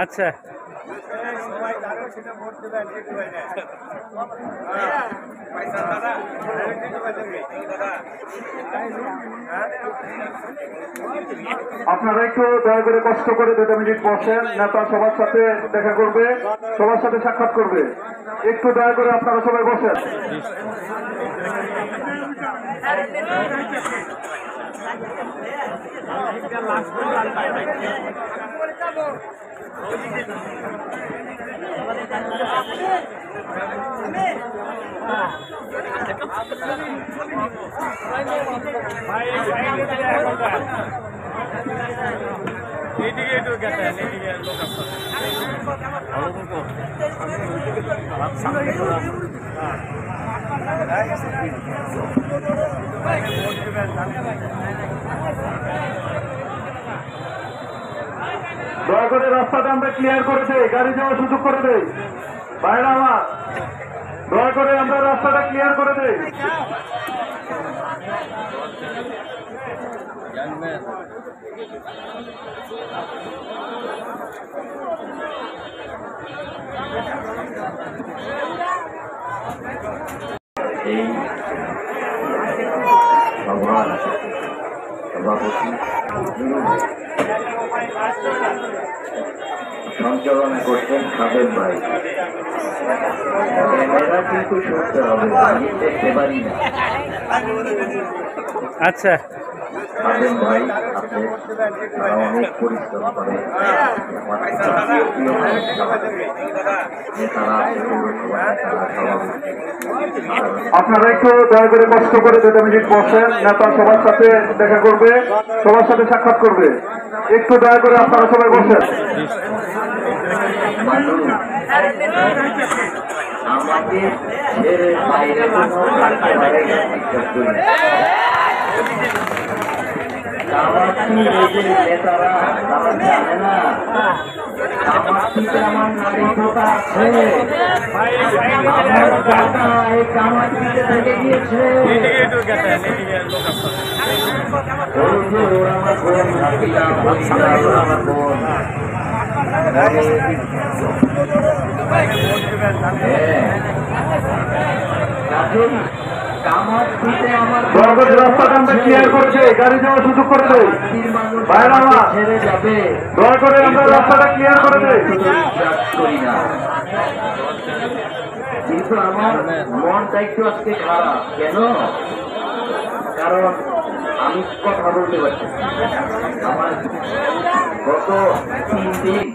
আচ্ছা আপনারা একটু দয়া করে কষ্ট করে 2 মিনিট বসেন। নেতা সবার সাথে দেখা করবে, সবার সাথে সাক্ষাৎ করবে। একটু দয়া করে আপনারা সবাই বসেন। দয়া করে রাস্তাটা আমরা ক্লিয়ার করে দেই, গাড়ি যাওয়ার সুযোগ করে দেই। ভাইরা আমার, দয়া করে আমরা রাস্তাটা ক্লিয়ার করে দেই। এই সভার সভাপতি সঞ্চালনা করছেন খাদেম ভাই। ক্যামেরা কিন্তু শুনতে হবে, আমি দেখতে পারি না। আচ্ছা খাদেম ভাই আছে, তারা অনেক পরিশ্রম করে। আপনারা একটু দয়া করে কষ্ট করে 2 মিনিট বসেন। নেতা সবার সাথে দেখা করবে, সবার সাথে সাক্ষাৎ করবে। একটু দয়া করে আপনারা সবাই বসেন। আমাকে ছেড়ে বাইরে নেতারা তারা জানে না কামাঠিতে আমার নারী পোতা আছে। আমার দাদা এই কামাঠিতে থেকে গিয়েছে। আমার বোন হাতিলা আমার বোন রাস্তাটা আমরা ক্লিয়ার করেছে, গাড়ি যাওয়ার সুযোগ করে দেই। ভাইরা আমার, ছেড়ে যাবে, দয়া করে আমরা রাস্তাটা ক্লিয়ার করে দেই। করি না, কিন্তু আমার মনটা একটু আজকে খারাপ। কেন? কারণ আমি কথা বলতে পারছি। আমার গত 3 দিন